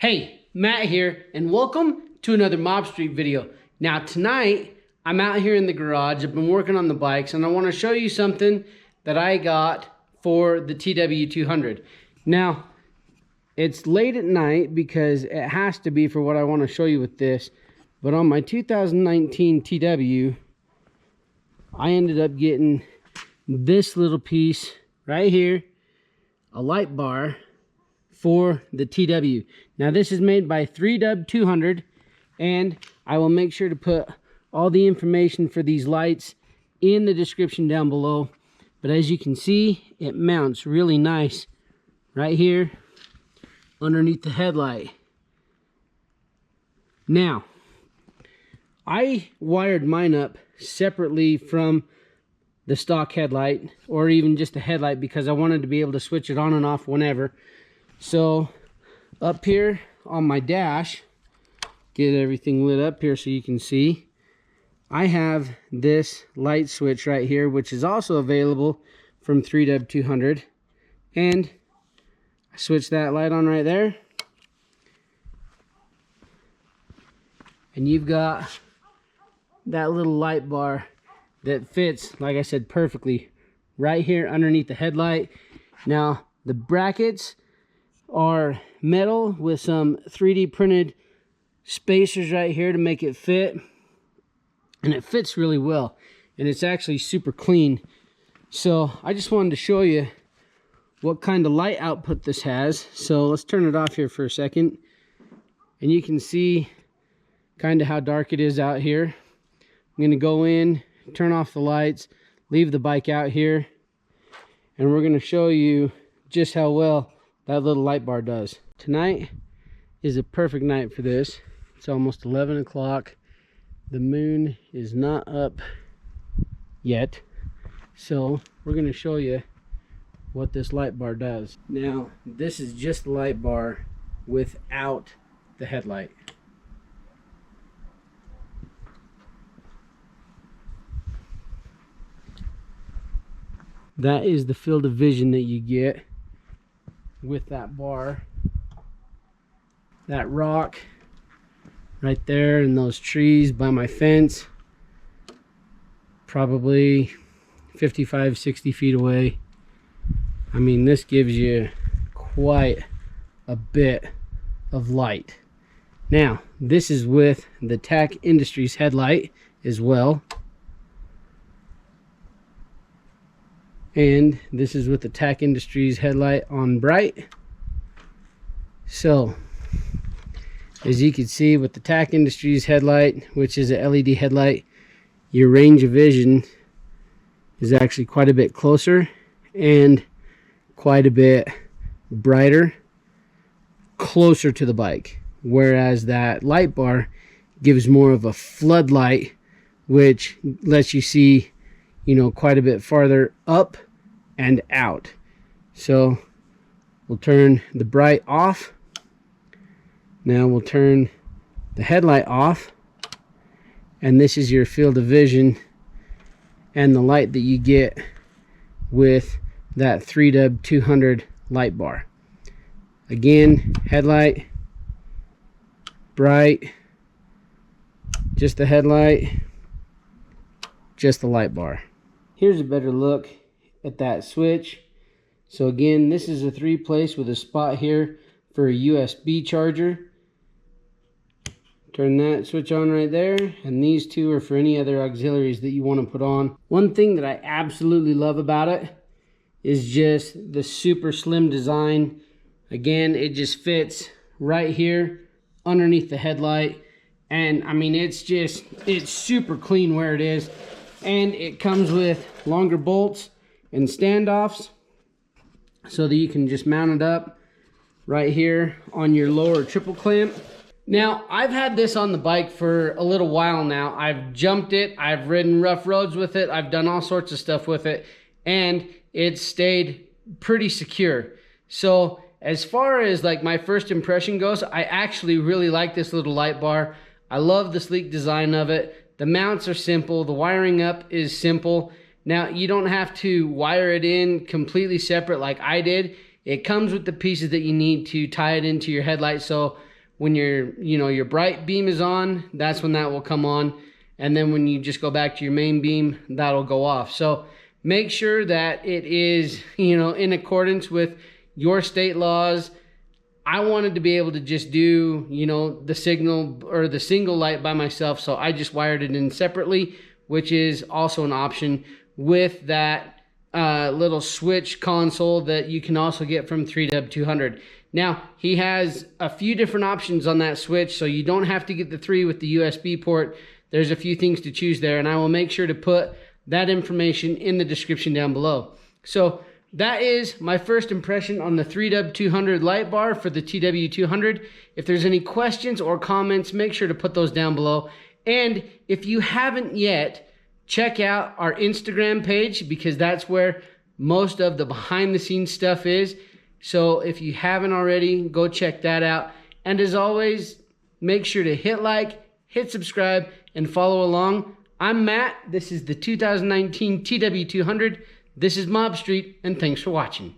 Hey, Matt here, and welcome to another Mob Street video. Now tonight, I'm out here in the garage. I've been working on the bikes, and I want to show you something that I got for the TW200. Now, it's late at night because it has to be for what I want to show you with this, but on my 2019 TW, I ended up getting this little piece right here, a light bar for the TW. Now this is made by TW200, and I will make sure to put all the information for these lights in the description down below. But as you can see, it mounts really nice right here underneath the headlight. Now, I wired mine up separately from the stock headlight, or even just the headlight, because I wanted to be able to switch it on and off whenever. So up here on my dash, get everything lit up here so you can see, I have this light switch right here, which is also available from TW200, and I switch that light on right there, and you've got that little light bar that fits, like I said, perfectly right here underneath the headlight. Now the brackets are metal with some 3D printed spacers right here to make it fit, and it fits really well, and it's actually super clean. So I just wanted to show you what kind of light output this has. So let's turn it off here for a second, and you can see kind of how dark it is out here. I'm going to go in, turn off the lights, leave the bike out here, and we're going to show you just how well that little light bar does. Tonight is a perfect night for this. It's almost 11 o'clock. The moon is not up yet, so we're going to show you what this light bar does. Now, this is just the light bar without the headlight. That is the field of vision that you get with that bar. That rock right there and those trees by my fence, probably 55, 60 feet away. I mean, this gives you quite a bit of light. Now, this is with the TAC Industries headlight as well. And this is with the TAC Industries headlight on bright. So, as you can see with the TAC Industries headlight, which is a LED headlight, your range of vision is actually quite a bit closer and quite a bit brighter, closer to the bike. Whereas that light bar gives more of a floodlight, which lets you see, you know, quite a bit farther up and out. So we'll turn the bright off. Now we'll turn the headlight off, and this is your field of vision and the light that you get with that TW200 light bar. Again, headlight, bright, just the headlight, just the light bar. Here's a better look at that switch. So again, this is a 3-place with a spot here for a USB charger. Turn that switch on right there, and these two are for any other auxiliaries that you want to put on. One thing that I absolutely love about it is just the super slim design. Again, it just fits right here underneath the headlight, and I mean, it's super clean where it is. And it comes with longer bolts and standoffs so that you can just mount it up right here on your lower triple clamp. Now, I've had this on the bike for a little while now. I've jumped it, I've ridden rough roads with it, I've done all sorts of stuff with it, and it's stayed pretty secure. So as far as like my first impression goes, I actually really like this little light bar. I love the sleek design of it. The mounts are simple, the wiring up is simple. Now, you don't have to wire it in completely separate like I did. It comes with the pieces that you need to tie it into your headlight. So when your bright beam is on, that's when that will come on. And then when you just go back to your main beam, that'll go off. So make sure that it is, in accordance with your state laws. I wanted to be able to just do, the signal or the single light by myself. So I just wired it in separately, which is also an option with that little switch console that you can also get from TW200. Now, he has a few different options on that switch, so you don't have to get the 3 with the USB port. There's a few things to choose there, and I will make sure to put that information in the description down below. So that is my first impression on the TW200 light bar for the TW200. If there's any questions or comments, make sure to put those down below. And if you haven't yet, check out our Instagram page, because that's where most of the behind the scenes stuff is. So if you haven't already, go check that out. And as always, make sure to hit like, hit subscribe, and follow along. I'm Matt. This is the 2019 TW200. This is Mob Street, and thanks for watching.